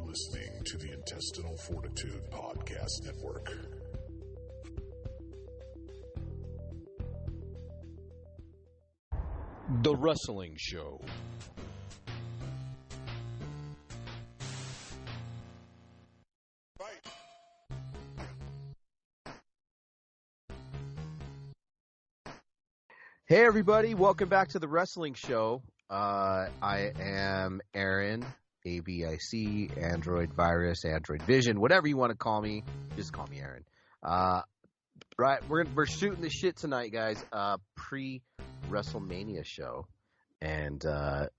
listening to the Intestinal Fortitude Podcast Network. The Wrestling Show. Hey everybody, welcome back to the Wrestling Show. I am Aaron, AVIC, Android Virus, Android Vision, whatever you want to call me, just call me Aaron. Right, we're shooting the shit tonight, guys. Pre-WrestleMania show, and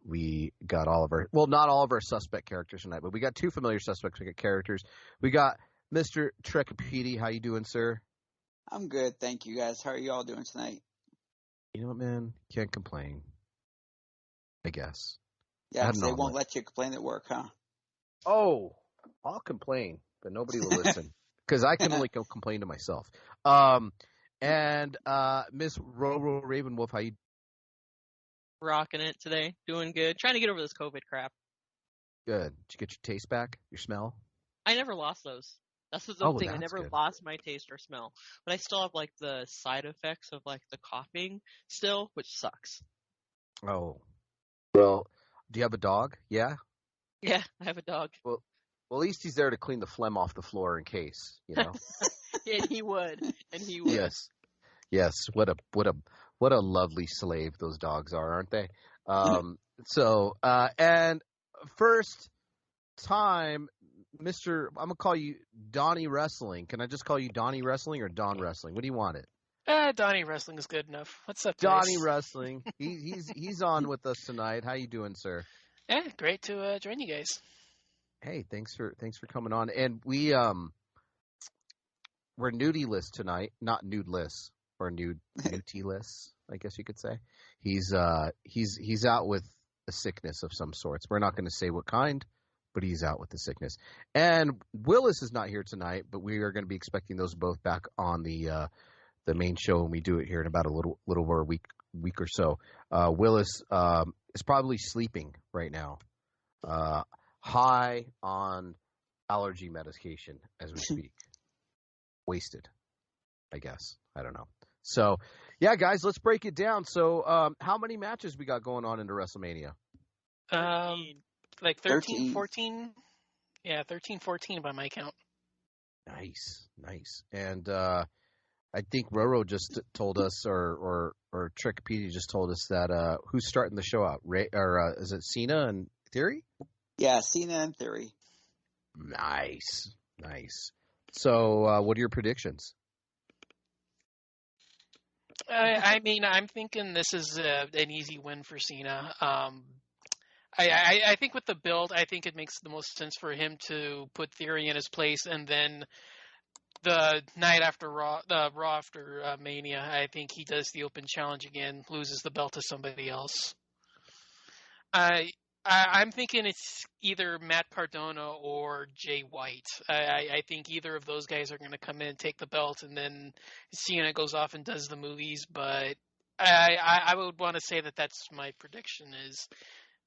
we got all of our, well, not all of our suspect characters tonight, but we got two familiar suspect characters. We got Mr. Trekapede. How you doing, sir? I'm good, thank you, guys. How are you all doing tonight? You know what, man? Can't complain, I guess. Yeah, 'cause they won't let you complain at work, huh? Oh, I'll complain, but nobody will listen because I can only complain to myself. And Miss Roro Ravenwolf, how you? Rocking it today, doing good. Trying to get over this COVID crap. Good. Did you get your taste back? Your smell? I never lost those. That's the thing. I never lost my taste or smell, but I still have like the side effects of like the coughing still, which sucks. Oh, well, do you have a dog? Yeah. Yeah, I have a dog. Well, at least he's there to clean the phlegm off the floor in case, you know. And he would. Yes. What a lovely slave those dogs are, aren't they? And first time, Mr. I'm gonna call you Donnie Wrestling. Can I just call you Donnie Wrestling or Don Wrestling? What do you want it? Donnie Wrestling is good enough. What's up, Donnie guys? Wrestling. He's on with us tonight. How you doing, sir? Yeah, great to join you guys. Hey, thanks for coming on. And we're nudie-less tonight, not nude-less or nudie-less, I guess you could say. He's out with a sickness of some sorts. We're not going to say what kind, but he's out with the sickness. And Willis is not here tonight, but we are going to be expecting those both back on the main show when we do it here in about a little over a week or so. Willis is probably sleeping right now, high on allergy medication as we speak. Wasted, I guess. I don't know. So, yeah, guys, let's break it down. So, how many matches we got going on into WrestleMania? Like 13, 14. Yeah, 13, 14 by my count. Nice. And I think Roro just told us, or Trekapede just told us that who's starting the show out? Is it Cena and Theory? Yeah, Cena and Theory. Nice. So, what are your predictions? I mean, I'm thinking this is an easy win for Cena. I think with the build, I think it makes the most sense for him to put Theory in his place, and then the night after Raw after Mania, I think he does the open challenge again, loses the belt to somebody else. I'm thinking it's either Matt Cardona or Jay White. I think either of those guys are going to come in and take the belt, and then Cena goes off and does the movies. But I would want to say that that's my prediction is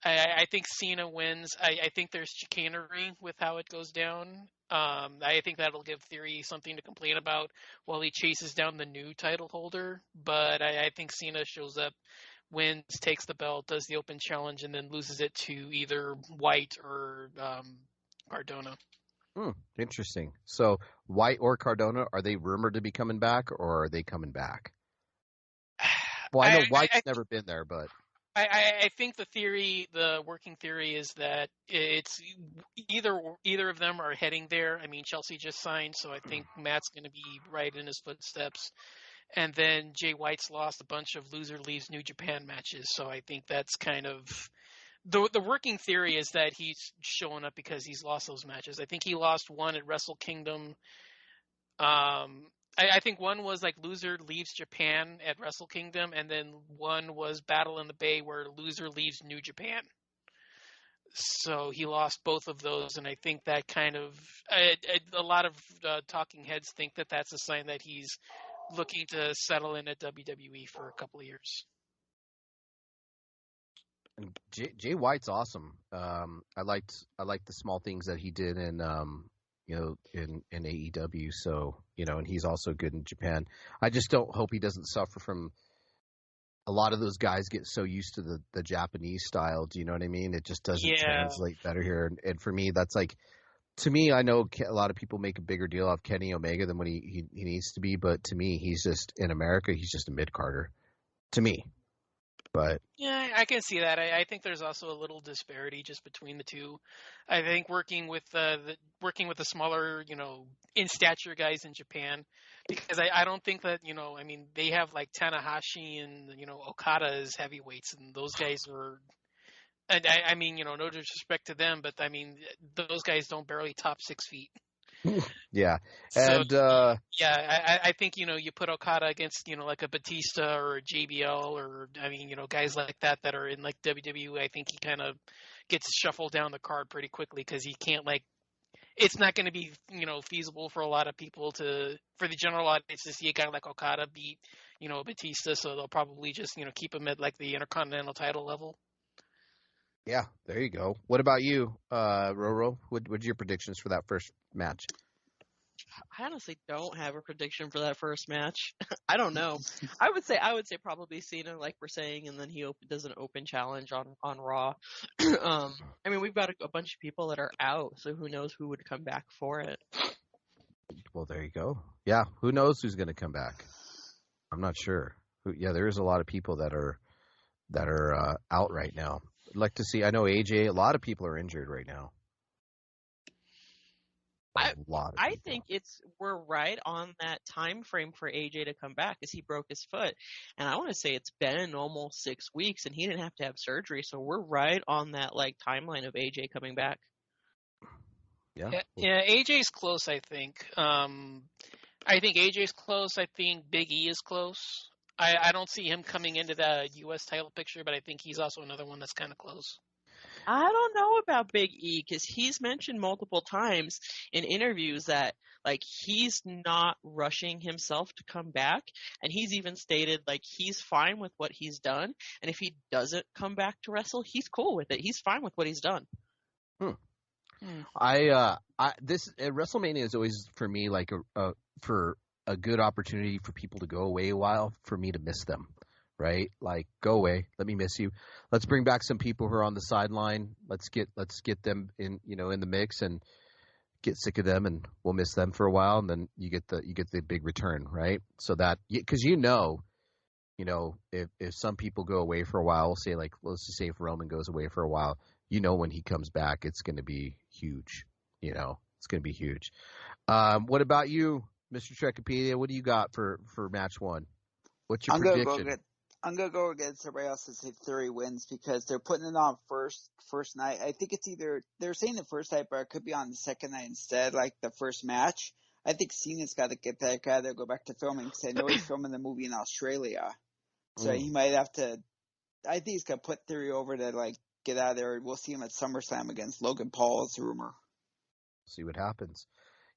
I think Cena wins. I think there's chicanery with how it goes down. I think that'll give Theory something to complain about while he chases down the new title holder. But I think Cena shows up, wins, takes the belt, does the open challenge, and then loses it to either White or Cardona. Interesting. So White or Cardona, are they rumored to be coming back, or are they coming back? Well, I know White's never been there, but I think the working theory is that it's either of them are heading there. I mean, Chelsea just signed, so I think Matt's going to be right in his footsteps. And then Jay White's lost a bunch of loser leaves New Japan matches, so I think that's kind of the working theory is that he's showing up because he's lost those matches. I think he lost one at Wrestle Kingdom. I think one was like loser leaves Japan at Wrestle Kingdom, and then one was Battle in the Bay where loser leaves New Japan. So he lost both of those, and I think that kind of a lot of talking heads think that that's a sign that he's looking to settle in at WWE for a couple of years. And Jay White's awesome. I liked the small things that he did in in AEW. So and he's also good in Japan. I just don't hope he doesn't suffer from. A lot of those guys get so used to the Japanese style. Do you know what I mean? It just doesn't translate better here. And for me, that's like, to me, I know a lot of people make a bigger deal of Kenny Omega than what he needs to be. But to me, he's just, in America, he's just a mid-carder. To me. But yeah, I can see that. I think there's also a little disparity just between the two. I think working with the smaller, in stature guys in Japan, because I don't think that they have like Tanahashi and Okada as heavyweights, and those guys are. And I mean, no disrespect to them, but I mean, those guys don't barely top 6 feet. Yeah. So, and I think you put Okada against like a Batista or a JBL, or I mean guys like that are in like WWE. I think he kind of gets shuffled down the card pretty quickly because he can't, like, it's not going to be feasible for a lot of people for the general audience to see a guy like Okada beat Batista, so they'll probably just keep him at like the Intercontinental title level. Yeah, there you go. What about you, Roro? What's your predictions for that first match? I honestly don't have a prediction for that first match. I don't know. I would say probably Cena, like we're saying, and then he does an open challenge on Raw. I mean, we've got a bunch of people that are out, so who knows who would come back for it. Well, there you go. Yeah, who knows who's going to come back? I'm not sure. There is a lot of people that are out right now. I'd like to see. I know AJ. A lot of people are injured right now. I think we're right on that time frame for AJ to come back, because he broke his foot, and I want to say it's been almost 6 weeks, and he didn't have to have surgery, so we're right on that like timeline of AJ coming back. Yeah. AJ's close. I think. I think AJ's close. I think Big E is close. I don't see him coming into the U.S. title picture, but I think he's also another one that's kind of close. I don't know about Big E, because he's mentioned multiple times in interviews that like he's not rushing himself to come back, and he's even stated like he's fine with what he's done, and if he doesn't come back to wrestle, he's cool with it. He's fine with what he's done. This WrestleMania is always for me like a good opportunity for people to go away a while, for me to miss them. Right? Like, go away. Let me miss you. Let's bring back some people who are on the sideline. Let's get them in the mix and get sick of them, and we'll miss them for a while, and then you get the big return, right? So that, because if some people go away for a while, we'll say, like, let's just say if Roman goes away for a while, when he comes back, it's going to be huge. It's going to be huge. What about you, Mr. Trekkipedia? What do you got for match one? What's your prediction? I'm going to go against everybody else and say Theory wins, because they're putting it on first night. I think it's either, they're saying the first night, but it could be on the second night instead, like the first match. I think Cena's got to get that guy there, go back to filming, because I know he's filming the movie in Australia. So he might have to, I think he's going to put Theory over to, like, get out of there. We'll see him at SummerSlam against Logan Paul, is the rumor. See what happens.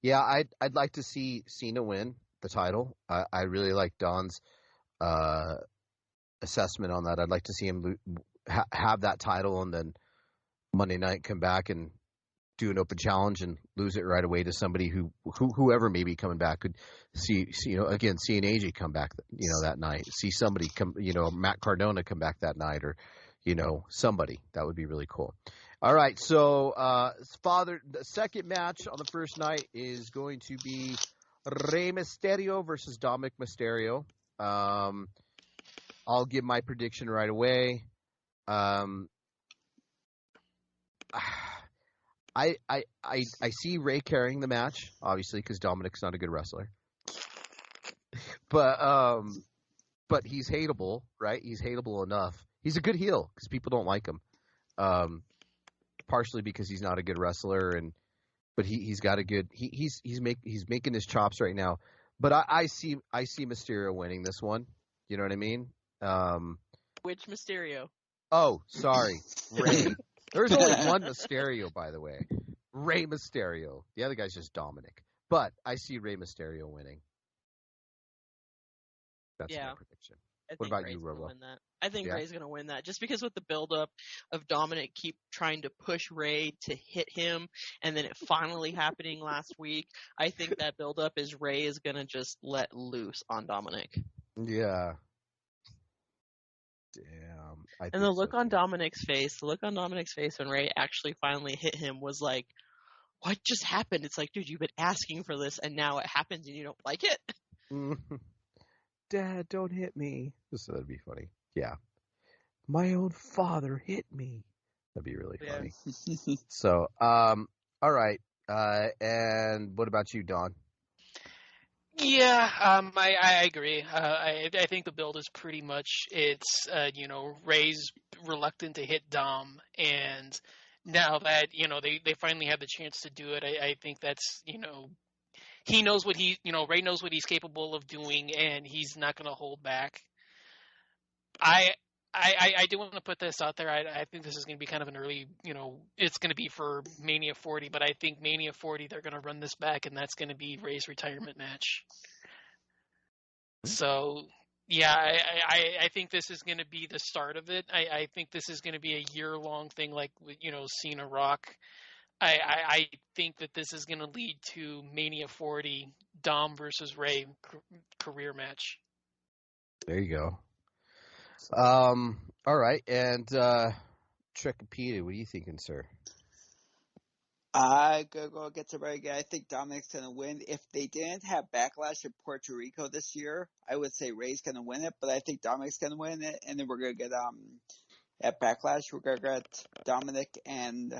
Yeah, I'd like to see Cena win the title. I really like Don's assessment on that. I'd like to see him have that title, and then Monday night come back and do an open challenge and lose it right away to somebody whoever may be coming back. Could see again, seeing AJ come back that night, see somebody come, Matt Cardona come back that night, or somebody. That would be really cool. All right, so the second match on the first night is going to be Rey Mysterio versus Dominic Mysterio. I'll give my prediction right away. I see Rey carrying the match, obviously, because Dominic's not a good wrestler. But he's hateable, right? He's hateable enough. He's a good heel because people don't like him. Partially because he's not a good wrestler, but he's got a good. He's making his chops right now. But I see Mysterio winning this one. You know what I mean? Which Mysterio? Oh, sorry, Rey. There's only one Mysterio, by the way. Rey Mysterio. The other guy's just Dominic. But I see Rey Mysterio winning. That's my prediction. What about you, Robo? I think Yeah. Ray's going to win that just because with the buildup of Dominic keep trying to push Ray to hit him and then it finally happening last week. I think that buildup is Ray is going to just let loose on Dominic. Yeah. Damn. And the look on Dominic's face when Ray actually finally hit him was like, what just happened? It's like, dude, you've been asking for this and now it happens and you don't like it? Dad, don't hit me. So that'd be funny. Yeah. My own father hit me. That'd be really funny. So, all right. And what about you, Don? Yeah, I agree. I think the build is pretty much Ray's reluctant to hit Dom, and now that they finally have the chance to do it, I think that's he knows what Ray knows what he's capable of doing, and he's not going to hold back. I do want to put this out there. I think this is going to be kind of an early, it's going to be for Mania 40, but I think Mania 40 they're going to run this back, and that's going to be Ray's retirement match. So, yeah, I think this is going to be the start of it. I think this is going to be a year-long thing like, Cena Rock. I think that this is going to lead to Mania 40, Dom versus Ray career match. There you go. All right, and Trickapita, what are you thinking, sir? I go against the Ray again. I think Dominic's going to win. If they didn't have Backlash in Puerto Rico this year, I would say Ray's going to win it, but I think Dominic's going to win it, and then we're going to get at Backlash, we're going to get Dominic and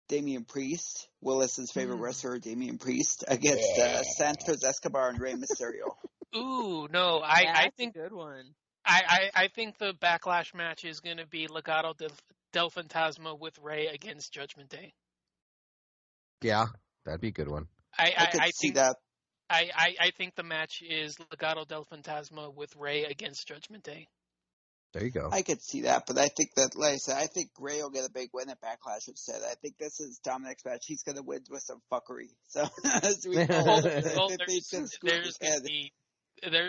Damian Priest, Willis's favorite wrestler, Damian Priest, against Santos Escobar and Rey Mysterio. Ooh, no, That's I think a good one. I think the Backlash match is going to be Legado del Fantasma with Ray against Judgment Day. Yeah, that'd be a good one. I could see that. I think the match is Legado del Fantasma with Ray against Judgment Day. There you go. I could see that, but I think that, like I said, I think Ray will get a big win at Backlash instead. I think this is Dominic's match. He's going to win with some fuckery. So, as we know,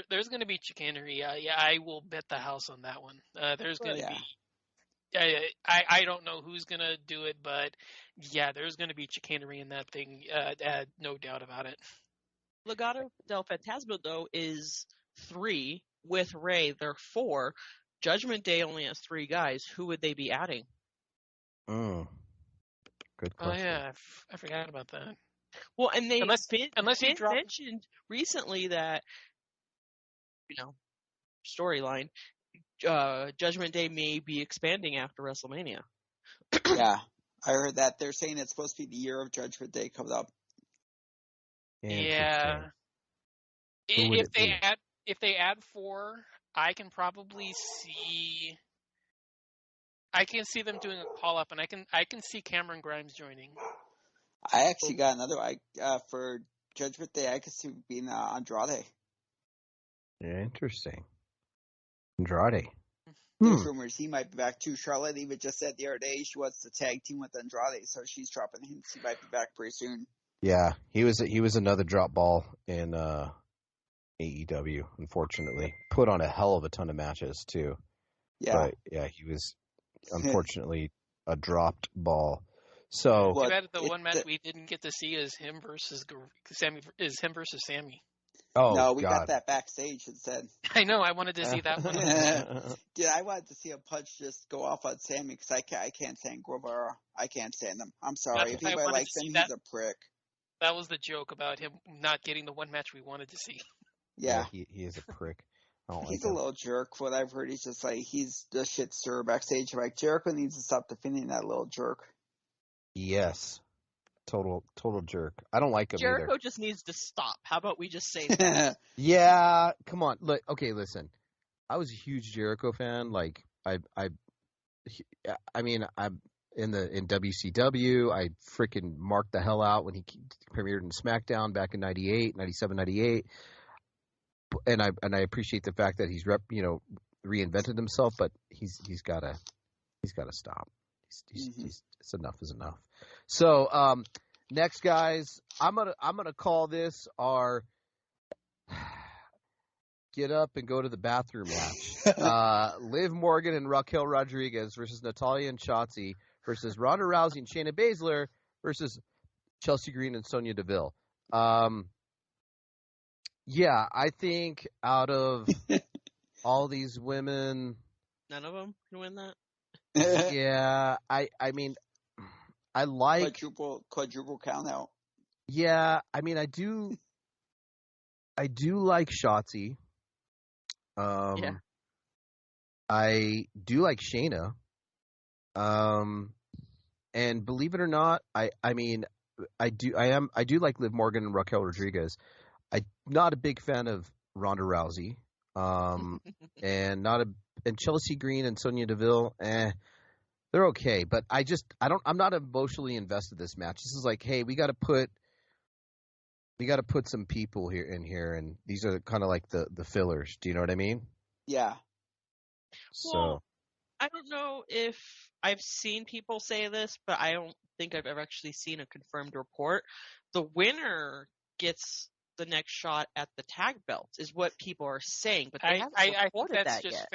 there's going to be chicanery. I will bet the house on that one. There's going to be. I don't know who's going to do it, but yeah, there's going to be chicanery in that thing. No doubt about it. Legado del Fantasma, though, is 3. With Ray, they're 4. Judgment Day only has 3 guys. Who would they be adding? Good question. Oh, yeah. I forgot about that. Well, and they unless Vince mentioned recently that, storyline, Judgment Day may be expanding after WrestleMania. Yeah, I heard that. They're saying it's supposed to be the year of Judgment Day coming up. Yeah. If they add 4, I can probably see. I can see them doing a call up, and I can see Cameron Grimes joining. I actually got another for Judgment Day. I could see being Andrade. Yeah, interesting. Andrade. There's rumors he might be back too. Charlotte even just said the other day she wants to tag team with Andrade, so she's dropping hints he might be back pretty soon. Yeah, he was another drop ball in AEW. Unfortunately, put on a hell of a ton of matches too. Yeah, but yeah, he was unfortunately a dropped ball. So too bad the one match we didn't get to see is him versus Sammy. Oh, no, we God. got that backstage instead. I know. I wanted to see that one. Yeah, I wanted to see a punch just go off on Sammy because I can't stand Guevara. I can't stand him. I'm sorry. If anybody likes him, he's a prick. That was the joke about him not getting the one match we wanted to see. Yeah, he is a prick. He's a little jerk. What I've heard, he's just like he's the shit stirrer backstage. Like Jericho needs to stop defending that little jerk. Yes. Total jerk. I don't like him Jericho either. just needs to stop. How about we just say that? Yeah, come on. Look, okay, listen. I was a huge Jericho fan. Like I'm in WCW. I freaking marked the hell out when he premiered in SmackDown back in 97, 98. And I appreciate the fact that he's reinvented himself, but he's got to stop. It's enough is enough. So next, guys, I'm gonna call this our get up and go to the bathroom match. Liv Morgan and Raquel Rodriguez versus Natalya and Shotzi versus Ronda Rousey and Shayna Baszler versus Chelsea Green and Sonya Deville. Yeah, I think out of all these women, None of them can win that. yeah, I mean, I like quadruple count out. Yeah, I mean, I do like Shotzi. Yeah. I do like Shayna. And believe it or not, I do like Liv Morgan and Raquel Rodriguez. I'm not a big fan of Ronda Rousey. And Chelsea Green and Sonya Deville, they're okay, but I'm not emotionally invested in this match. This is like, hey, we got to put some people in here, and these are kind of like the fillers. Do you know what I mean? Yeah. So Well, I don't know if I've seen people say this, but I don't think I've ever actually seen a confirmed report. The winner gets the next shot at the tag belt, is what people are saying, but they haven't reported that yet.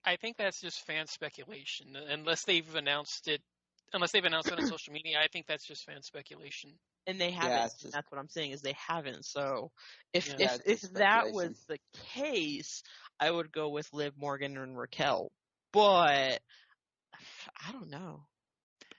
I think that's just fan speculation, unless they've announced it on social media. I think that's just fan speculation. And they haven't. Yeah, And that's what I'm saying, is they haven't. So if it's that was the case, I would go with Liv Morgan and Raquel. But I don't know.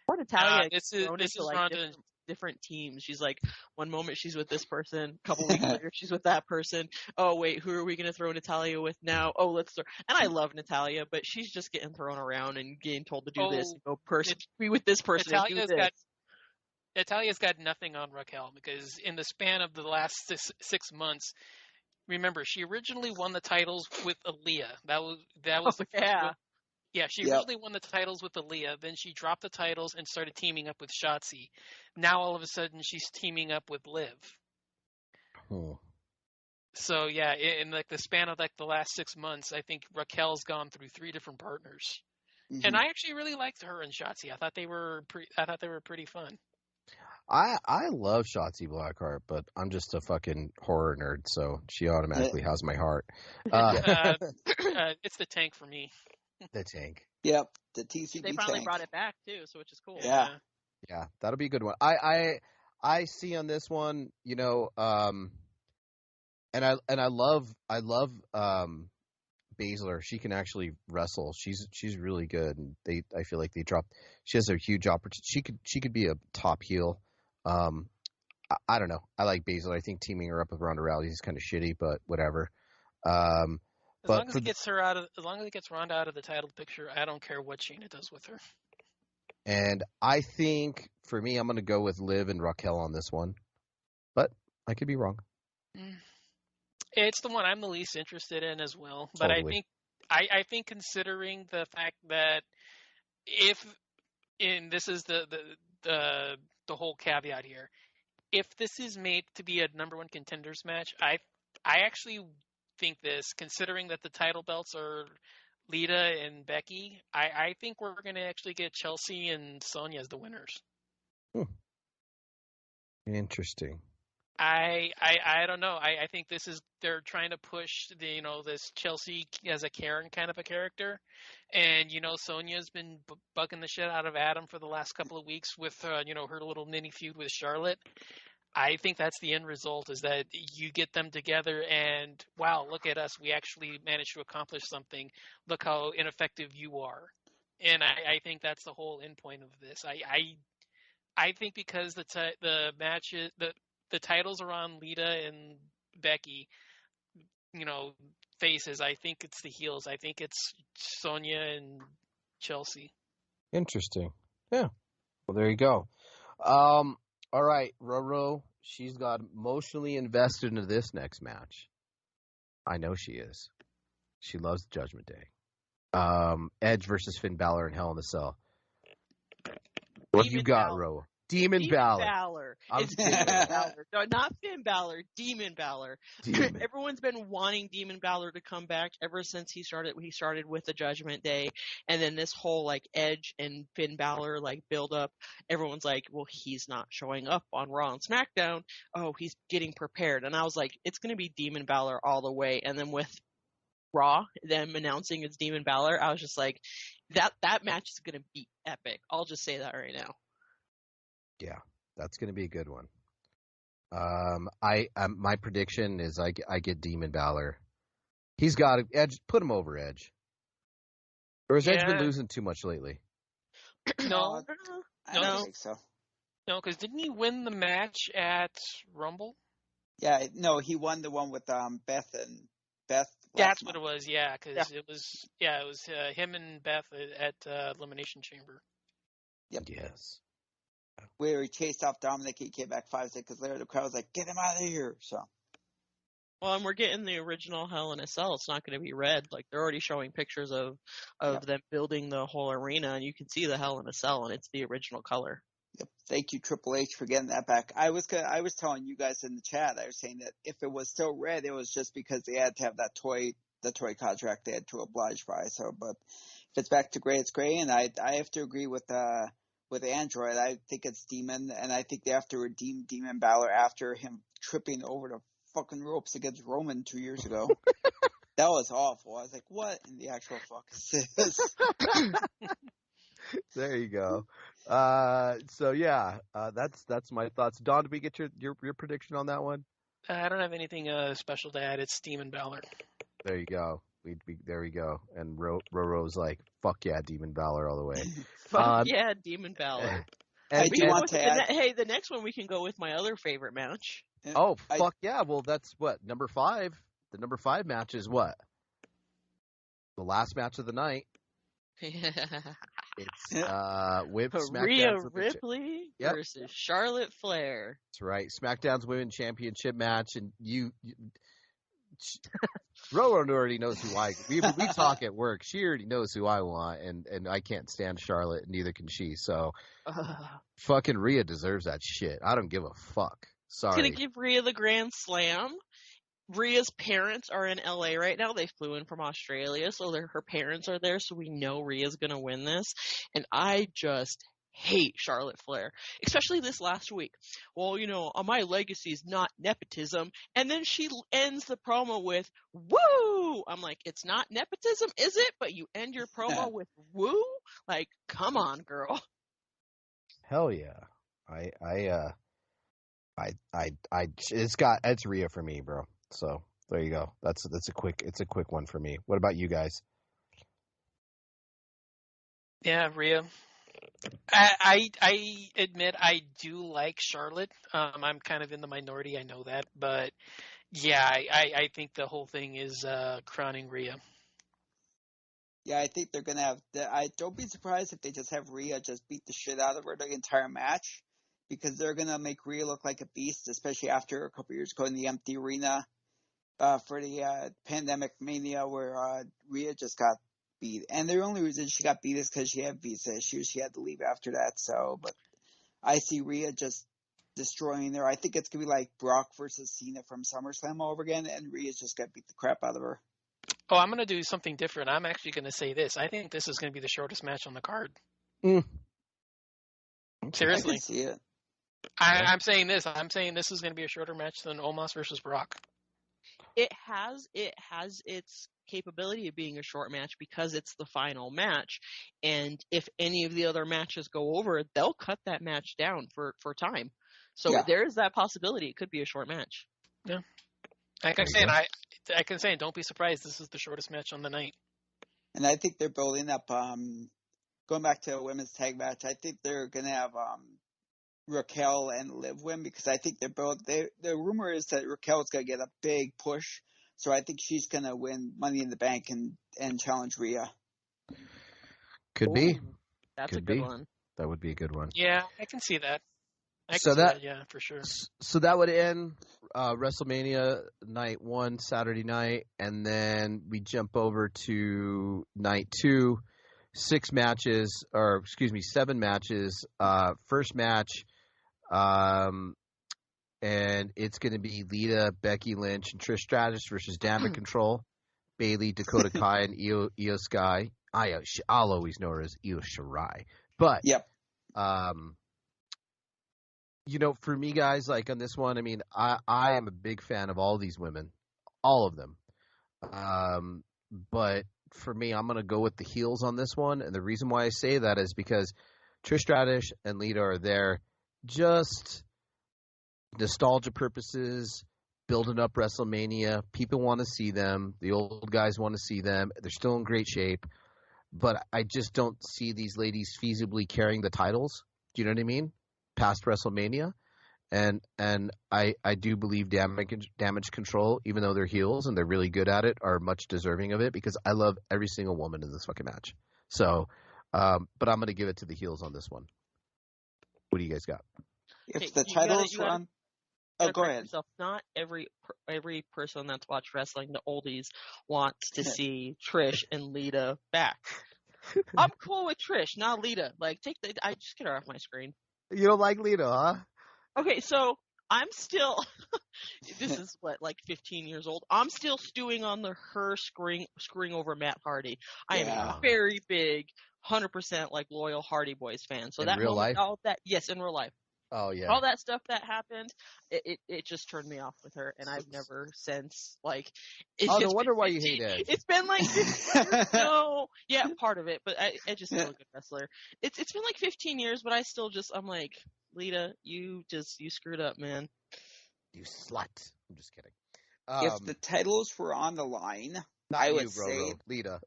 Poor Natalya this is like Ronda. different teams. She's like, one moment she's with this person, a couple weeks later she's with that person. Oh wait, who are we gonna throw Natalya with now? Oh, let's throw. And I love Natalya, but she's just getting thrown around and getting told to do this. And go be with this person. Natalia's got nothing on Raquel, because in the span of the last 6 months, remember, she originally won the titles with Aaliyah. That was the first one. Yeah, she originally won the titles with Aaliyah. Then she dropped the titles and started teaming up with Shotzi. Now all of a sudden she's teaming up with Liv. Oh. So yeah, in like the span of like the last 6 months, I think Raquel's gone through 3 different partners. Mm-hmm. And I actually really liked her and Shotzi. I thought they were pretty fun. I love Shotzi Blackheart, but I'm just a fucking horror nerd, so she automatically has my heart. It's the Tank for me. The Tank. Yep, the TCB They finally tank. brought it back too, so which is cool. Yeah, that'll be a good one. I see on this one, you know, and I love Baszler. She can actually wrestle. She's really good, and I feel like she has a huge opportunity. She could be a top heel. I don't know. I like Baszler. I think teaming her up with Ronda Rousey is kind of shitty, but whatever. As long as it gets Ronda out of the title picture, I don't care what Shayna does with her. And I think for me, I'm going to go with Liv and Raquel on this one, but I could be wrong. It's the one I'm the least interested in as well. But Totally. I think considering the fact that this is the whole caveat here, if this is made to be a number one contenders match, I actually think this, considering that the title belts are Lita and Becky, I think we're going to actually get Chelsea and Sonya as the winners. Interesting. I don't know. I think they're trying to push this Chelsea as a Karen kind of a character, and Sonya's been bugging the shit out of Adam for the last couple of weeks with her little mini feud with Charlotte. I think that's the end result, is that you get them together and wow, look at us, we actually managed to accomplish something. Look how ineffective you are, and I think that's the whole end point of this. I think because the matches the titles are on Lita and Becky, faces. I think it's the heels. I think it's Sonya and Chelsea. Interesting. Yeah. Well, there you go. All right, Roro. She's got emotionally invested into this next match. I know she is. She loves Judgment Day. Edge versus Finn Balor in Hell in a Cell. What you got, Roro? Demon Balor. It's Demon Balor. No, not Finn Balor. Demon Balor. Everyone's been wanting Demon Balor to come back ever since he started with the Judgment Day, and then this whole Edge and Finn Balor build up. Everyone's like, well, he's not showing up on Raw and SmackDown. Oh, he's getting prepared, and I was like, it's gonna be Demon Balor all the way. And then with Raw, them announcing it's Demon Balor, I was just like, that match is going to be epic. I'll just say that right now. Yeah, that's going to be a good one. My prediction is I get Demon Balor. He's got Edge. Put him over Edge. Or has Edge been losing too much lately? No, I don't think so. No, because didn't he win the match at Rumble? Yeah, no, he won the one with Beth. That's what it was. Yeah, because it was him and Beth at Elimination Chamber. Yep. Yes. Where he chased off Dominic, he came back 5 seconds later. The crowd was like, "Get him out of here!" So. Well, and we're getting the original Hell in a Cell. It's not going to be red. Like, they're already showing pictures of them building the whole arena, and you can see the Hell in a Cell, and it's the original color. Yep. Thank you, Triple H, for getting that back. I was telling you guys in the chat, I was saying that if it was still red, it was just because they had to have the toy contract they had to oblige by. So, but if it's back to gray, it's gray, and I have to agree with Android. I think it's Demon, and I think they have to redeem Demon Balor after him tripping over the fucking ropes against Roman 2 years ago. That was awful. I was like, what in the actual fuck is this? There you go. So yeah, that's my thoughts. Don, did we get your prediction on that one? I don't have anything special to add. It's Demon Balor. There you go. There we go. And Roro's like, fuck yeah, Demon Balor all the way. Fuck yeah, Demon Balor. I do want to add. Hey, the next one we can go with my other favorite match. Oh, fuck yeah. Well, that's what? Number 5. The number 5 match is what? The last match of the night. It's with SmackDown's Rhea Ripley versus Charlotte Flair. That's right. SmackDown's Women's Championship match, and Roro already knows who we talk at work. She already knows who I want, and I can't stand Charlotte, neither can she. So, fucking Rhea deserves that shit. I don't give a fuck. Sorry. He's gonna give Rhea the Grand Slam. Rhea's parents are in LA right now. They flew in from Australia, so her parents are there, so we know Rhea's gonna win this. And I just hate Charlotte Flair, especially this last week. Well, my legacy is not nepotism, and then she ends the promo with "woo." I'm like, it's not nepotism, is it? But you end your promo with "woo." Like, come on, girl. Hell yeah. It's Rhea for me, bro. So there you go. It's a quick one for me. What about you guys? Yeah, Rhea. I admit I do like Charlotte. I'm kind of in the minority, I know that, but yeah, I think the whole thing is crowning Rhea. Yeah, I think they're gonna have. I don't be surprised if they just have Rhea just beat the shit out of her the entire match, because they're gonna make Rhea look like a beast, especially after a couple years ago in the empty arena for the Pandemic Mania, where Rhea just got beat, and the only reason she got beat is because she had visa issues. She had to leave after that. So, but I see Rhea just destroying her. I think it's gonna be like Brock versus Cena from SummerSlam all over again, and Rhea's just gonna beat the crap out of her. Oh, I'm gonna do something different. I'm actually gonna say this. I think this is gonna be the shortest match on the card. Seriously, I can see it. I'm saying this. I'm saying this is gonna be a shorter match than Omos versus Brock. It has its capability of being a short match because it's the final match, and if any of the other matches go over, they'll cut that match down for time. So there is that possibility. It could be a short match. Yeah, I can say, don't be surprised. This is the shortest match on the night. And I think they're building up. Going back to a women's tag match, I think they're gonna have Raquel and Liv win, because I think the rumor is that Raquel's gonna get a big push, so I think she's gonna win Money in the Bank and challenge Rhea. Could be. That's a good one. That would be a good one. Yeah, I can see that. Yeah, for sure. So that would end WrestleMania night 1 Saturday night, and then we jump over to night 2, 7 matches. First match, and it's going to be Lita, Becky Lynch, and Trish Stratus versus Damage Control, Bayley, Dakota Kai, and Io Sky. I'll always know her as Io Shirai. But for me, guys, like on this one, I mean, I am a big fan of all these women, all of them. but for me, I'm going to go with the heels on this one. And the reason why I say that is because Trish Stratus and Lita are there just nostalgia purposes, building up WrestleMania. People want to see them. The old guys want to see them. They're still in great shape. But I just don't see these ladies feasibly carrying the titles. Do you know what I mean? Past WrestleMania. And I do believe Damage Control, even though they're heels and they're really good at it, are much deserving of it because I love every single woman in this fucking match. So, but I'm going to give it to the heels on this one. What do you guys got? If the titles were on... Oh, go ahead. Yourself. Not every person that's watched wrestling, the oldies, wants to see Trish and Lita back. I'm cool with Trish, not Lita. Like, I just get her off my screen. You don't like Lita, huh? Okay, so I'm still, this is like 15 years old. I'm still stewing on her screwing over Matt Hardy. I am a very big, 100% like loyal Hardy Boys fan. So in that real life? Yes, in real life. Oh yeah. All that stuff that happened, it just turned me off with her, and I've never since like. No wonder why you hate Edge. It's been like 15 years. No, yeah, part of it, but Edge is still a good wrestler. It's been like 15 years, but I'm like, Lita, you screwed up, man. You slut. I'm just kidding. If the titles were on the line, I would say Lita.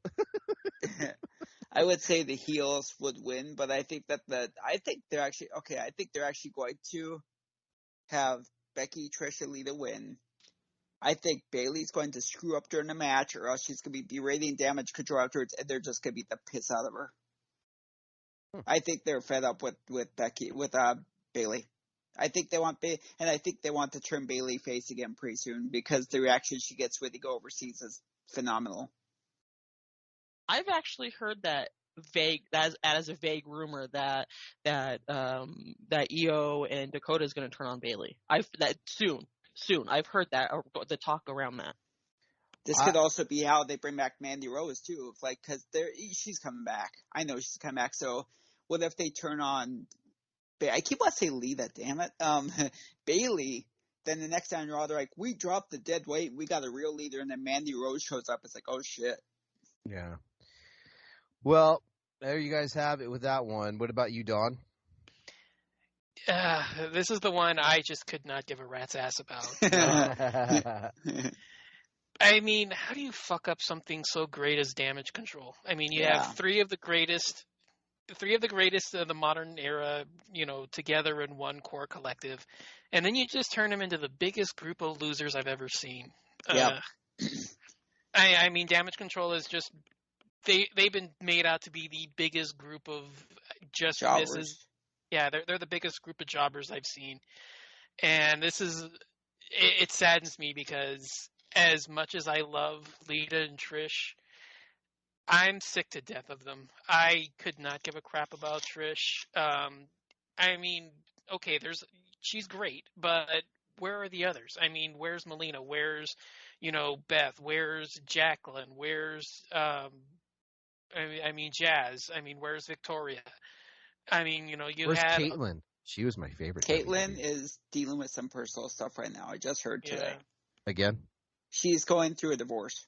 I would say the heels would win, but I think they're actually going to have Becky, Trish, and Lita win. I think Bayley's going to screw up during the match, or else she's going to be berating Damage Control afterwards, and they're just going to beat the piss out of her. I think they're fed up with Bayley. I think they want and I think they want to turn Bayley face again pretty soon because the reaction she gets when they go overseas is phenomenal. I've actually heard that as a vague rumor that Io and Dakota is going to turn on Bayley. Soon. I've heard that, or the talk around that. This could also be how they bring back Mandy Rose too, because she's coming back. I know she's coming back. So what if they turn on? I keep wanting to say Lita, damn it, Bayley. Then the next time they're like, we dropped the dead weight, we got a real leader, and then Mandy Rose shows up. It's like, oh shit. Yeah. Well, there you guys have it with that one. What about you, Don? This is the one I just could not give a rat's ass about. I mean, how do you fuck up something so great as Damage Control? I mean, you have three of the greatest of the modern era, together in one core collective, and then you just turn them into the biggest group of losers I've ever seen. Yeah. I mean, Damage Control is just they've been made out to be the biggest group of just jobbers. misses. Yeah, they're the biggest group of jobbers I've seen, and it saddens me because as much as I love Lita and Trish, I'm sick to death of them. I could not give a crap about Trish. I mean, okay, she's great, but where are the others? I mean, where's Melina? Where's, Beth? Where's Jacqueline? Where's, Jazz? I mean, where's Victoria? I mean, where's Caitlyn? She was my favorite. Caitlyn is dealing with some personal stuff right now. I just heard today. Again? She's going through a divorce.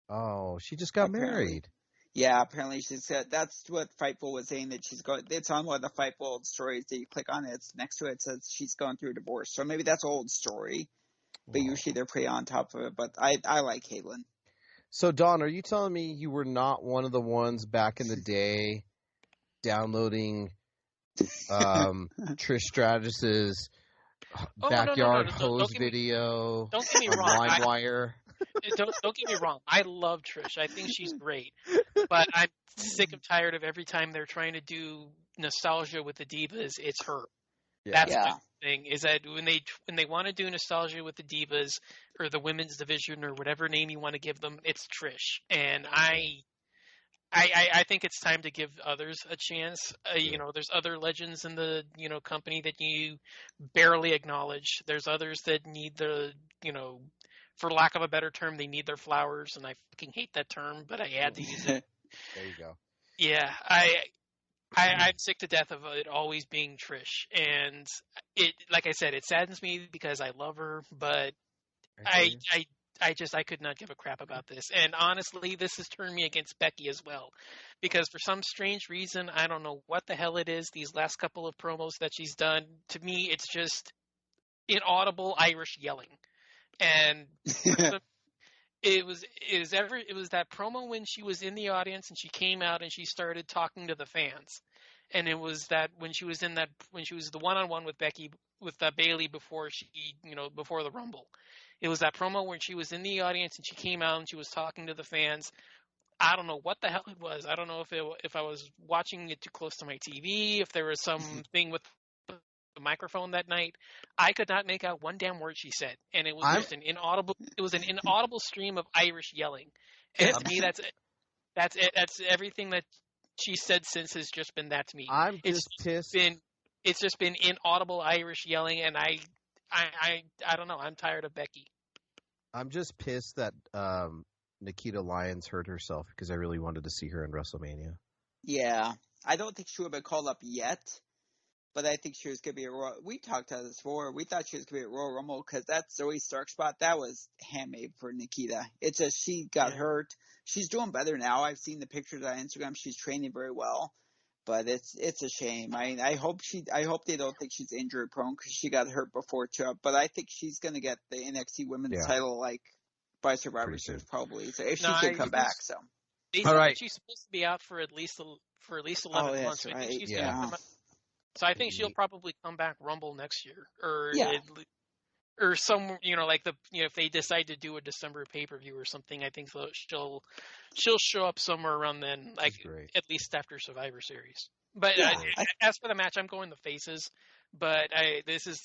Oh, she just got married. Yeah, apparently she said that's what Fightful was saying, that she's going. It's on one of the Fightful stories that you click on. It's next to it. It says she's going through a divorce. So maybe that's an old story, but usually they're pretty on top of it. But I like Caitlyn. So Don, are you telling me you were not one of the ones back in the day downloading Trish Stratus's backyard hose video? Don't get me wrong. LimeWire. Don't get me wrong. I love Trish. I think she's great. But I'm sick and tired of every time they're trying to do nostalgia with the Divas, it's her. Yeah. That's the thing, is that when they want to do nostalgia with the Divas or the women's division or whatever name you want to give them, it's Trish. And I think it's time to give others a chance. There's other legends in the company that you barely acknowledge. There's others that need the for lack of a better term, they need their flowers, and I fucking hate that term, but I had to use it. There you go. Yeah, I'm sick to death of it always being Trish, and it, like I said, it saddens me because I love her, but I I could not give a crap about this. And honestly, this has turned me against Becky as well. Because for some strange reason, I don't know what the hell it is, these last couple of promos that she's done, to me, it's just inaudible Irish yelling. And it was that promo when she was in the audience and she came out and she started talking to the fans. And it was that when she was the one-on-one with Becky, with Bailey before before the Rumble. It was that promo when she was in the audience and she came out and she was talking to the fans. I don't know what the hell it was. I don't know if I was watching it too close to my TV, if there was something with the microphone that night. I could not make out one damn word she said, and it was just an inaudible. It was an inaudible stream of Irish yelling, and to me, that's it. That's everything that she said since has just been that to me. I'm just pissed. It's just been inaudible Irish yelling, and I don't know. I'm tired of Becky. I'm just pissed that Nikita Lyons hurt herself because I really wanted to see her in WrestleMania. Yeah, I don't think she would have been called up yet, but I think she was going to be a Royal. We talked about this before. We thought she was going to be a Royal Rumble because that Zoe Stark spot, that was handmade for Nikita. It's just she got hurt. She's doing better now. I've seen the pictures on Instagram. She's training very well, but it's a shame. I mean, I hope they don't think she's injury prone because she got hurt before too. But I think she's going to get the NXT Women's title like by Survivor Series probably. So if she can come back, so. All right. She's supposed to be out for at least 11 months. Right. I think she's gonna come out. So I think she'll probably come back Rumble next year, or some, if they decide to do a December pay-per-view or something, I think she'll show up somewhere around then, like at least after Survivor Series. But as for the match, I'm going the faces. But this is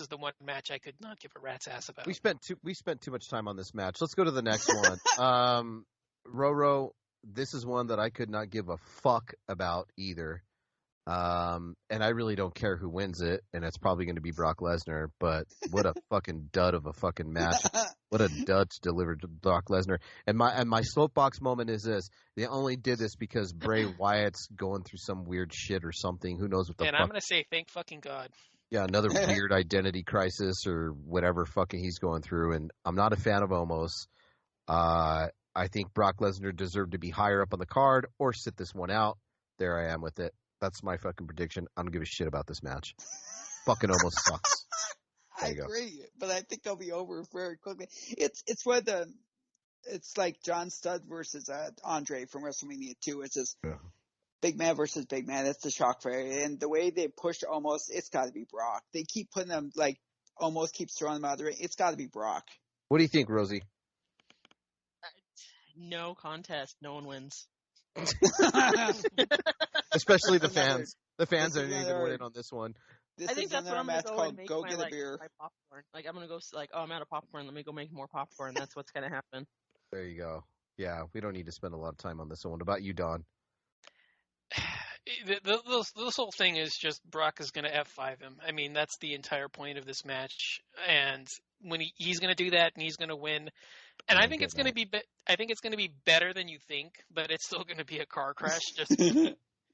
the one match I could not give a rat's ass about. We spent too much time on this match. Let's go to the next one. Roro, this is one that I could not give a fuck about either. And I really don't care who wins it, and it's probably going to be Brock Lesnar, but what a fucking dud of a fucking match. What a dud to deliver to Brock Lesnar. And my soapbox moment is this. They only did this because Bray Wyatt's going through some weird shit or something. Who knows what the fuck. And I'm going to say thank fucking God. Yeah, another weird identity crisis or whatever fucking he's going through, and I'm not a fan of Omos. I think Brock Lesnar deserved to be higher up on the card or sit this one out. There I am with it. That's my fucking prediction. I don't give a shit about this match. Fucking almost sucks. I agree, but I think they'll be over very quickly. It's like John Studd versus Andre from WrestleMania 2. It's just big man versus big man. It's the shock factor, and the way they push Omos, it's got to be Brock. They keep putting them Omos keeps throwing them out of the ring. It's got to be Brock. What do you think, Rosie? No contest. No one wins. Especially the fans. The fans aren't even winning on this one. I think that's what I'm going to go and make go my, get a beer. my popcorn. I'm going to go I'm out of popcorn. Let me go make more popcorn. That's what's going to happen. There you go. Yeah, we don't need to spend a lot of time on this one. What about you, Don? This whole thing is just Brock is going to F5 him. I mean, that's the entire point of this match. And when he's going to do that and he's going to win. And I think it's going to be better than you think, but it's still going to be a car crash.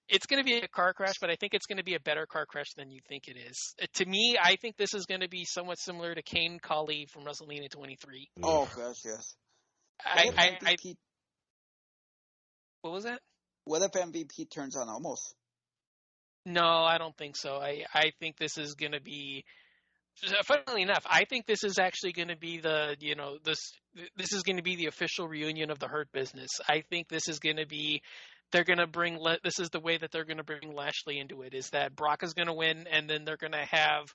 It's going to be a car crash, but I think it's going to be a better car crash than you think it is. To me, I think this is going to be somewhat similar to Kane Khali from WrestleMania 23. Oh gosh, yes. What was that? What if MVP turns on Omos? No, I don't think so. I think this is going to be. Funnily enough, I think this is actually going to be this is going to be the official reunion of the Hurt Business. I think this is going to be. They're going to bring. This is the way that they're going to bring Lashley into it. Is that Brock is going to win, and then they're going to have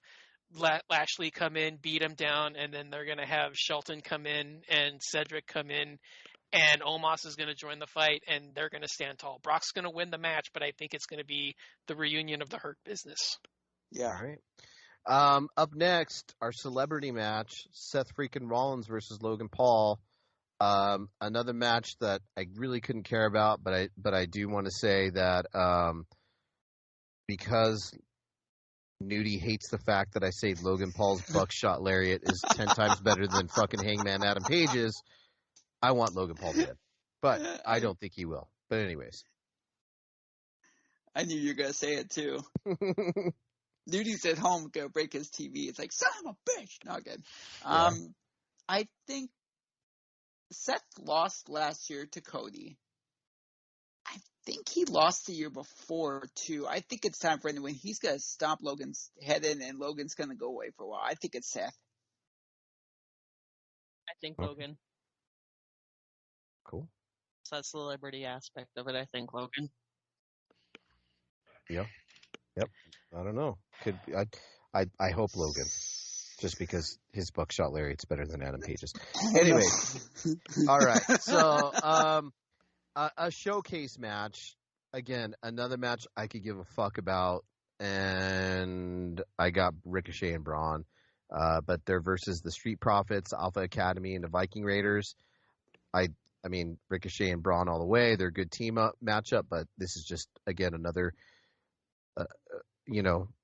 Lashley come in, beat him down, and then they're going to have Shelton come in and Cedric come in, and Omos is going to join the fight, and they're going to stand tall. Brock's going to win the match, but I think it's going to be the reunion of the Hurt Business. Yeah. All right. Up next, our celebrity match: Seth freaking Rollins versus Logan Paul. Another match that I really couldn't care about, but I do want to say that because Nudie hates the fact that I say Logan Paul's buckshot lariat is 10 times better than fucking Hangman Adam Page's, I want Logan Paul dead. But I don't think he will. But anyways. I knew you were going to say it too. Nudie's at home going to break his TV. It's like, son of a bitch. No, good. Yeah. I think Seth lost last year to Cody. I think he lost the year before, too. I think it's time for him to win. He's going to stomp Logan's head in, and Logan's going to go away for a while. I think it's Seth. I think Okay. Logan. Cool. So that's the celebrity aspect of it. I think Logan. Yep. I don't know. Could be, I hope Logan, just because his buckshot lariat's better than Adam Page's. Anyway, all right. So a showcase match. Again, another match I could give a fuck about, and I got Ricochet and Braun, but they're versus the Street Profits, Alpha Academy, and the Viking Raiders. I mean, Ricochet and Braun all the way. They're a good team up matchup, but this is just again another.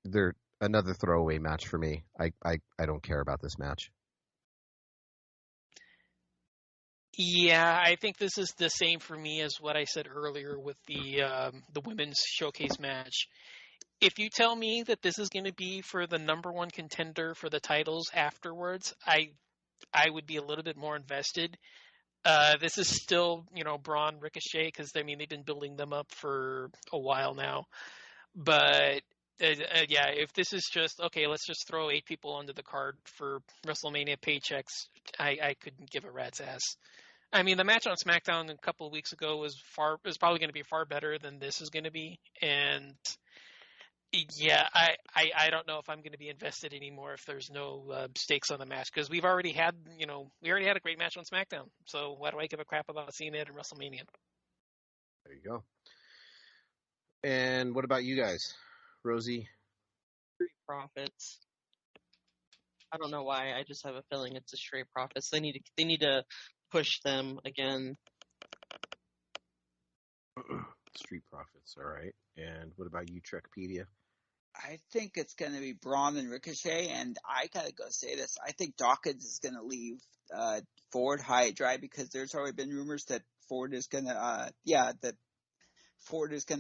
They're another throwaway match for me. I don't care about this match. Yeah, I think this is the same for me as what I said earlier with the women's showcase match. If you tell me that this is going to be for the number one contender for the titles afterwards, I would be a little bit more invested. This is still, Braun, Ricochet, because they've been building them up for a while now. But yeah, if this is just okay, let's just throw 8 people onto the card for WrestleMania paychecks, I couldn't give a rat's ass. I mean, the match on SmackDown a couple of weeks ago was probably going to be far better than this is going to be, and yeah, I don't know if I'm going to be invested anymore if there's no stakes on the match, because we already had a great match on SmackDown. So why do I give a crap about seeing it in WrestleMania? There you go. And what about you guys, Rosie? Street Profits. I don't know why. I just have a feeling it's the Street Profits. They need to push them again. Street Profits, all right. And what about you, Trekpedia? I think it's going to be Braun and Ricochet, and I got to go say this. I think Dawkins is going to leave Ford high and dry, because there's already been rumors that Ford is going to,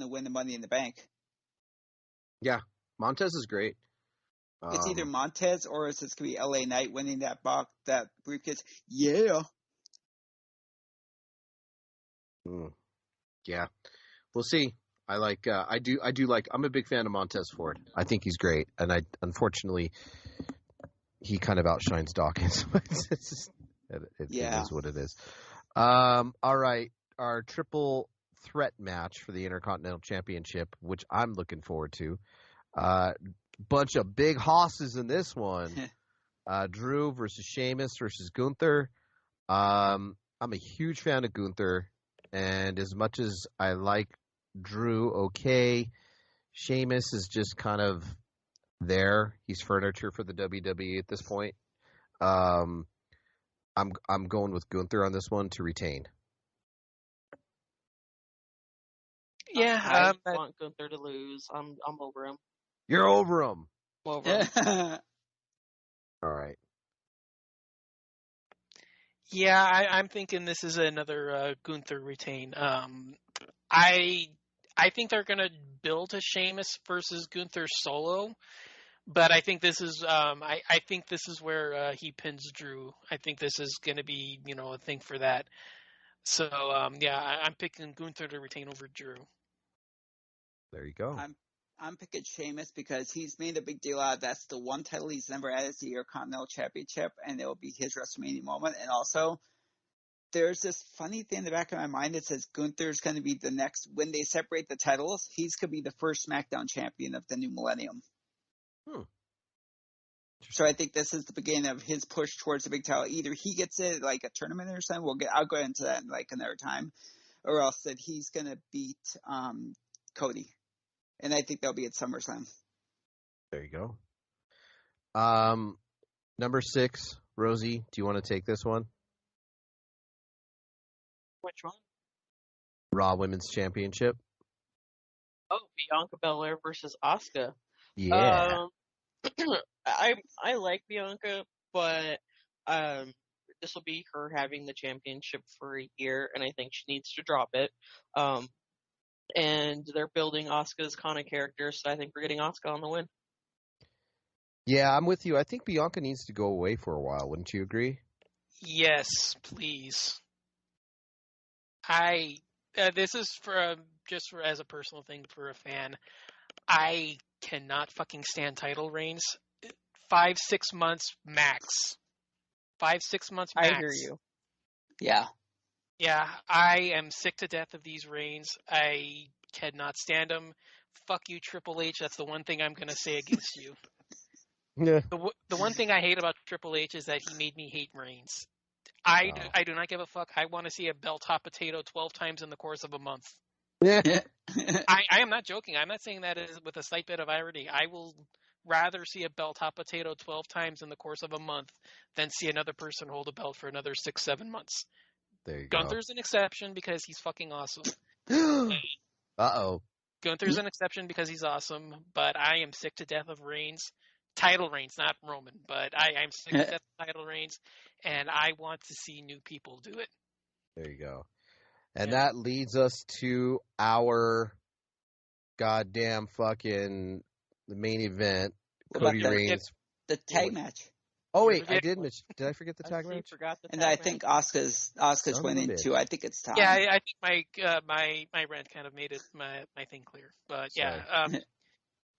win the Money in the Bank. Yeah, Montez is great. It's either Montez or it's going to be LA Knight winning that briefcase. Yeah. Yeah, we'll see. I like. I do like. I'm a big fan of Montez Ford. I think he's great, and unfortunately he kind of outshines Dawkins. It is what it is. All right, our triple threat match for the Intercontinental Championship, which I'm looking forward to. Bunch of big hosses in this one. Drew versus Sheamus versus Gunther. I'm a huge fan of Gunther, and as much as I like Drew, okay, Sheamus is just kind of there. He's furniture for the WWE at this point. I'm going with Gunther on this one to retain. Yeah, I want Gunther to lose. I'm over him. You're over him. I'm over him. All right. Yeah, I'm thinking this is another Gunther retain. I think they're going to build a Sheamus versus Gunther solo, but I think this is I think this is where he pins Drew. I think this is going to be a thing for that. So yeah, I'm picking Gunther to retain over Drew. There you go. I'm picking Sheamus because he's made a big deal out of that's the one title he's never had is the Intercontinental Championship, and it will be his WrestleMania moment. And also, there's this funny thing in the back of my mind that says Gunther's going to be the next, when they separate the titles, he's going to be the first SmackDown champion of the new millennium. So I think this is the beginning of his push towards the big title. Either he gets it like a tournament or something. I'll go into that in like another time, or else that he's going to beat Cody. And I think that'll be at SummerSlam. There you go. Number 6, Rosie, do you want to take this one? Which one? Raw Women's Championship. Oh, Bianca Belair versus Asuka. Yeah. I like Bianca, but this will be her having the championship for a year, and I think she needs to drop it. And they're building Asuka's kind of character, so I think we're getting Asuka on the win. Yeah, I'm with you. I think Bianca needs to go away for a while. Wouldn't you agree? Yes, please. This is for just for as a personal thing for a fan. I cannot fucking stand title reigns. 5-6 months max. 5-6 months max. I hear you. Yeah. Yeah, I am sick to death of these reigns. I cannot stand them. Fuck you, Triple H. That's the one thing I'm going to say against you. Yeah. The one thing I hate about Triple H is that he made me hate reigns. I do not give a fuck. I want to see a bell top potato 12 times in the course of a month. Yeah. I am not joking. I'm not saying that with a slight bit of irony. I will rather see a bell top potato 12 times in the course of a month than see another person hold a belt for another 6-7 months. There you go. Gunther's an exception because he's fucking awesome. Uh-oh. Gunther's an exception because he's awesome, but I am sick to death of Reigns. Title reigns, not Roman, but I'm sick to death of title reigns, and I want to see new people do it. There you go. And that leads us to our goddamn fucking the main event. Cody Reigns. The tag match. Oh wait, I did mention. Did I forget the tag match? Forgot the And tag I match. think Asuka's winning too. I think it's time. Yeah, I think my rant kind of made it my thing clear. But yeah,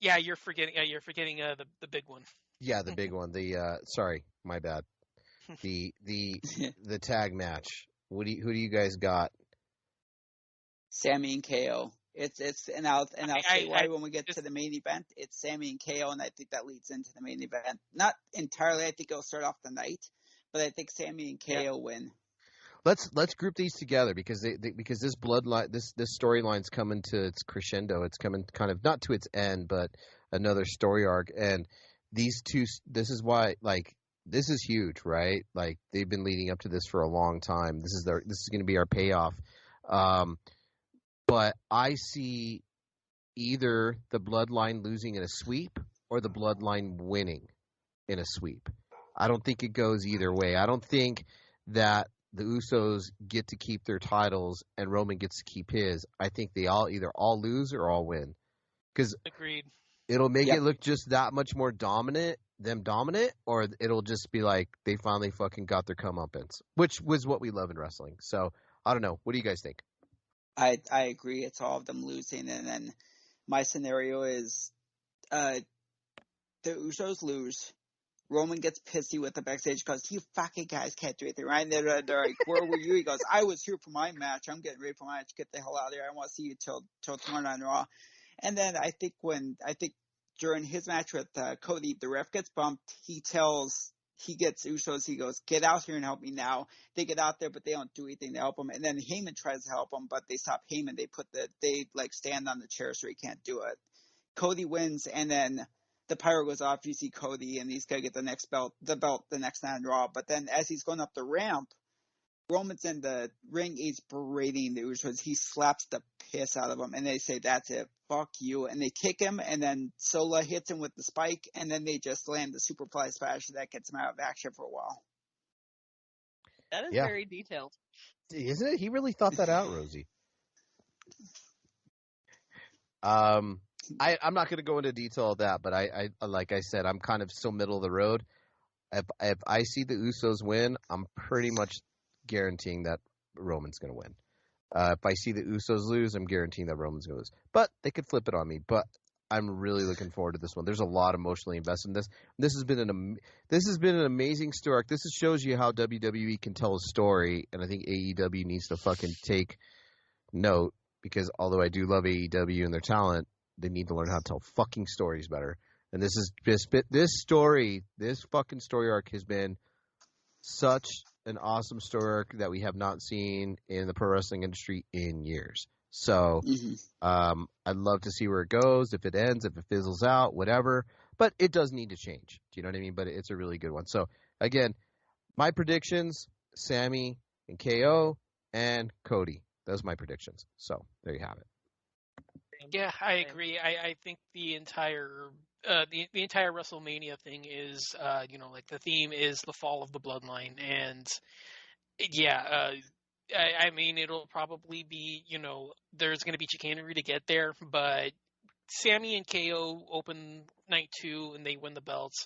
yeah, you're forgetting the big one. Yeah, the big one. The sorry, my bad. The tag match. Who do you guys got? Sammy and KO. And I'll say why when we get to the main event. It's Sammy and KO, and I think that leads into the main event. Not entirely. I think it'll start off the night, but I think Sammy and KO win. Let's group these together because because this bloodline this storyline's coming to its crescendo. It's coming kind of not to its end, but another story arc. And these two. This is why this is huge, right? Like they've been leading up to this for a long time. This is going to be our payoff. But I see either the bloodline losing in a sweep or the bloodline winning in a sweep. I don't think it goes either way. I don't think that the Usos get to keep their titles and Roman gets to keep his. I think they either all lose or all win. Because agreed. It'll make it look just that much more dominant, or it'll just be like they finally fucking got their comeuppance, which was what we love in wrestling. So I don't know. What do you guys think? I agree. It's all of them losing, and then my scenario is the Usos lose. Roman gets pissy with the backstage because you fucking guys can't do anything, right? And they're like, where were you? He goes, I was here for my match. I'm getting ready for my match. Get the hell out of here. I want to see you till tomorrow night on Raw. And then I think during his match with Cody, the ref gets bumped. He gets Usos. He goes, get out here and help me now. They get out there, but they don't do anything to help him. And then Heyman tries to help him, but they stop Heyman. They stand on the chair so he can't do it. Cody wins, and then the pyro goes off. You see Cody, and he's gonna get the belt the next night on Raw. But then as he's going up the ramp, Roman's in the ring. He's berating the Usos. He slaps the piss out of him, and they say, "That's it, fuck you." And they kick him, and then Sola hits him with the spike, and then they just land the superfly splash that gets him out of action for a while. That is very detailed. Isn't it? He really thought that out, Rosie. I'm not going to go into detail of that, but I like I said, I'm kind of still middle of the road. If I see the Usos win, I'm pretty much guaranteeing that Roman's going to win. If I see the Usos lose, I'm guaranteeing that Roman's going to lose. But they could flip it on me. But I'm really looking forward to this one. There's a lot emotionally invested in this. This has been an amazing story. This shows you how WWE can tell a story, and I think AEW needs to fucking take note because although I do love AEW and their talent, they need to learn how to tell fucking stories better. And this fucking story arc has been such an awesome story arc that we have not seen in the pro wrestling industry in years. So I'd love to see where it goes, if it ends, if it fizzles out, whatever. But it does need to change. Do you know what I mean? But it's a really good one. So, again, my predictions, Sammy and KO and Cody. Those are my predictions. So there you have it. Yeah, I agree. I think the entire WrestleMania thing is, like the theme is the fall of the bloodline, and I mean it'll probably be, there's going to be chicanery to get there, but Sammy and KO open night 2 and they win the belts.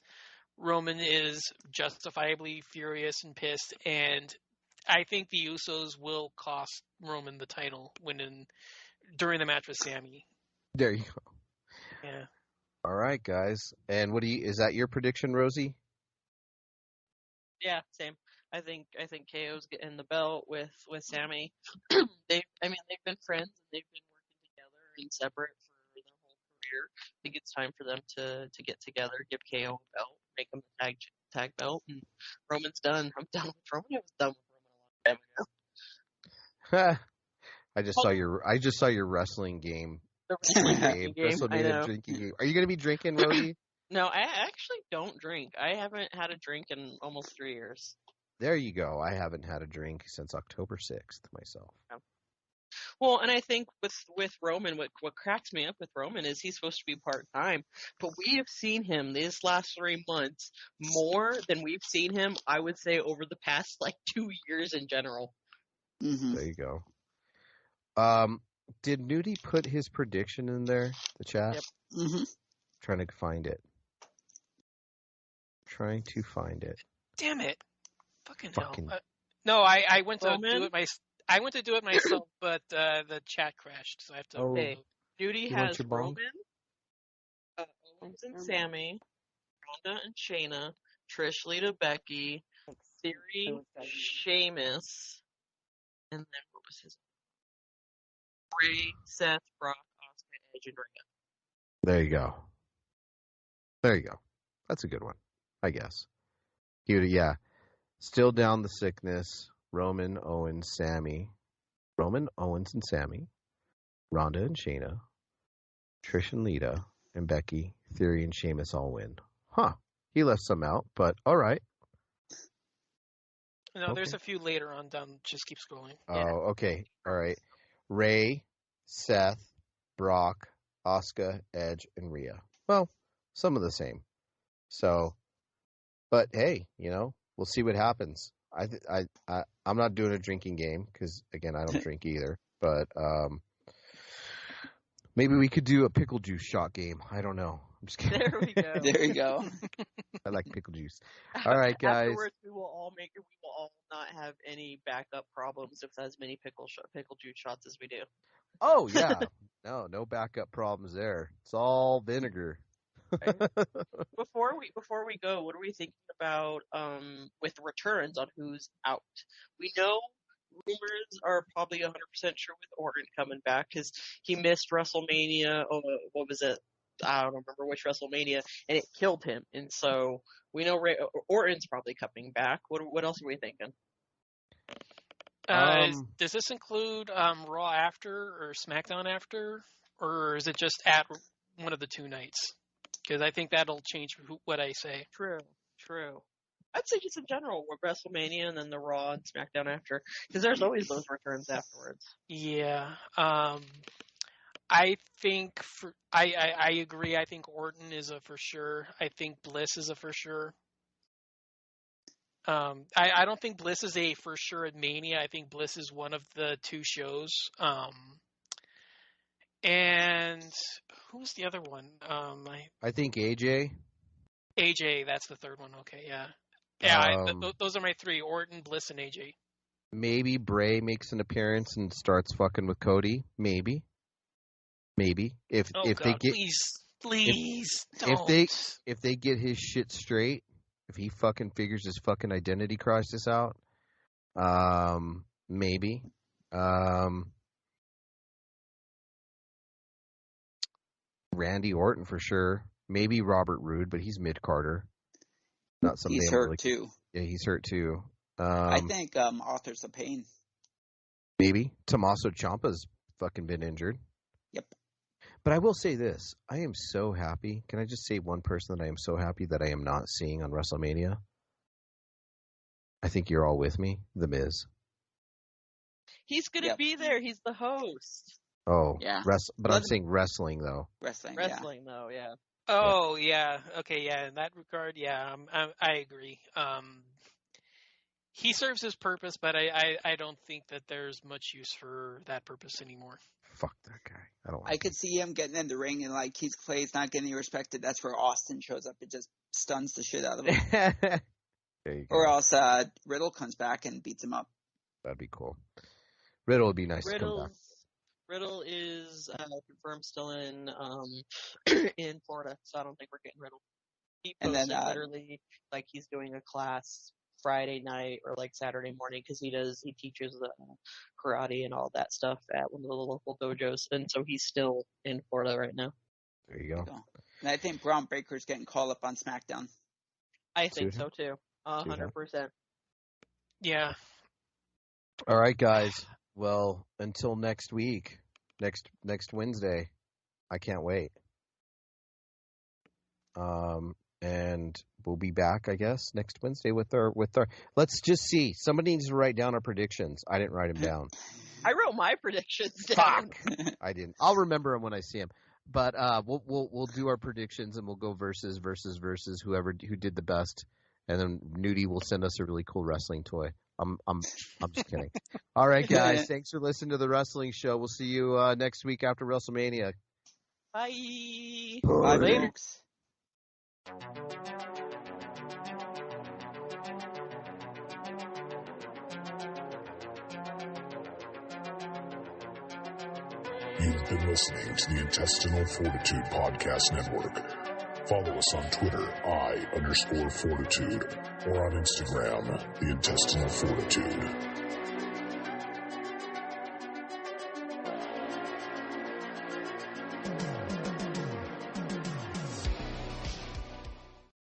Roman is justifiably furious and pissed, and I think the Usos will cost Roman the title during the match with Sami. There you go. Yeah. All right, guys. And is that your prediction, Rosie? Yeah, same. I think KO's getting the belt with Sammy. They've been friends and they've been working together and separate for their whole career. I think it's time for them to get together, give KO a belt, make him a tag belt, and Roman's done. I'm done with Roman. I was done with Roman a long time ago. I just saw your wrestling game. The wrestling game. I WrestleMania know. drinking game. Are you going to be drinking, Rosie? No, I actually don't drink. I haven't had a drink in almost 3 years. There you go. I haven't had a drink since October 6th myself. Yeah. Well, and I think with Roman, what cracks me up with Roman is he's supposed to be part-time, but we have seen him these last 3 months more than we've seen him, I would say, over the past, 2 years in general. Mm-hmm. There you go. Did Nudie put his prediction in there, the chat? Yep. Mm-hmm. Trying to find it. Damn it. Fucking hell. Fucking- No, I went to Roman? do it I went to do it myself, but the chat crashed, so I have to. Oh. Okay. Duty You want has your bong? Roman, Owens and Sammy, Ronda and Shayna, Trish, Lita, Becky, Theory, Sheamus, and then what was his? Bray, Seth, Brock, Asuka, Edge, and Rhea. There you go. That's a good one, I guess. Still down the sickness. Roman, Owens, and Sammy. Ronda and Shayna. Trish and Lita. And Becky, Theory, and Sheamus all win. Huh. He left some out, but all right. No, there's Okay. a few later on down. Just keep scrolling. Oh, okay. All right. Ray, Seth, Brock, Asuka, Edge, and Rhea. Well, some of the same. So, but hey, we'll see what happens. I'm not doing a drinking game because, again, I don't drink either. But maybe we could do a pickle juice shot game. I don't know. I'm just kidding. There we go. There you go. I like pickle juice. All right, guys. Afterwards, we will all not have any backup problems with as many pickle juice shots as we do. Oh yeah, no backup problems there. It's all vinegar. Before we go, what are we thinking about with returns on who's out? We know rumors are probably 100% sure with Orton coming back because he missed WrestleMania. Oh, what was it? I don't remember which WrestleMania, and it killed him. And so we know Orton's probably coming back. What else are we thinking? Does this include Raw after or SmackDown after, or is it just at one of the 2 nights? Because I think that'll change what I say. True. I'd say just in general, with WrestleMania and then the Raw and SmackDown after, because there's always those returns afterwards. Yeah. I think I agree. I think Orton is a for sure. I think Bliss is a for sure. I don't think Bliss is a for sure at Mania. I think Bliss is one of the 2 shows. And who's the other one? I think AJ. AJ, that's the third one. Okay, yeah. Yeah, those are my 3, Orton, Bliss, and AJ. Maybe Bray makes an appearance and starts fucking with Cody. Maybe. If Oh, they God, get please don't. if they get his shit straight, if he fucking figures his fucking identity crisis out, maybe. Randy Orton for sure. Maybe Robert Roode, but he's mid-Carter. Not something He's I'm hurt really... too. Yeah, he's hurt too. I think Authors of Pain. Maybe. Tommaso Ciampa's fucking been injured. Yep. But I will say this. I am so happy. Can I just say one person that I am so happy that I am not seeing on WrestleMania? I think you're all with me. The Miz. He's gonna be there. He's the host. Oh, Yeah. But I'm saying wrestling, though. Wrestling, Though, yeah. Oh, yeah. Okay, yeah. In that regard, yeah, I agree. He serves his purpose, but I don't think that there's much use for that purpose anymore. Fuck that guy. I don't like I could see him getting in the ring and Keith Clay's not getting respected. That's where Austin shows up. It just stuns the shit out of him. There you go. Or else Riddle comes back and beats him up. That'd be cool. Riddle would be nice to come back. Riddle is confirmed still in in Florida, so I don't think we're getting Riddle. He posted literally like he's doing a class Friday night or like Saturday morning because he teaches karate and all that stuff at one of the local dojos, and so he's still in Florida right now. There you go. And I think Braun Breaker's getting called up on SmackDown. I think so too. 100%. Yeah. All right, guys. Well, until next week, next Wednesday, I can't wait. And we'll be back, I guess, next Wednesday with our. Let's just see. Somebody needs to write down our predictions. I didn't write them down. I wrote my predictions down. Fuck. I didn't. I'll remember them when I see them. But we'll do our predictions and we'll go versus who did the best, and then Nudie will send us a really cool wrestling toy. I'm just kidding. All right, guys. Thanks for listening to the Wrestling Show. We'll see you next week after WrestleMania. Bye. Bye, later. You've been listening to the Intestinal Fortitude Podcast Network. Follow us on Twitter, _Fortitude, or on Instagram, The Intestinal Fortitude.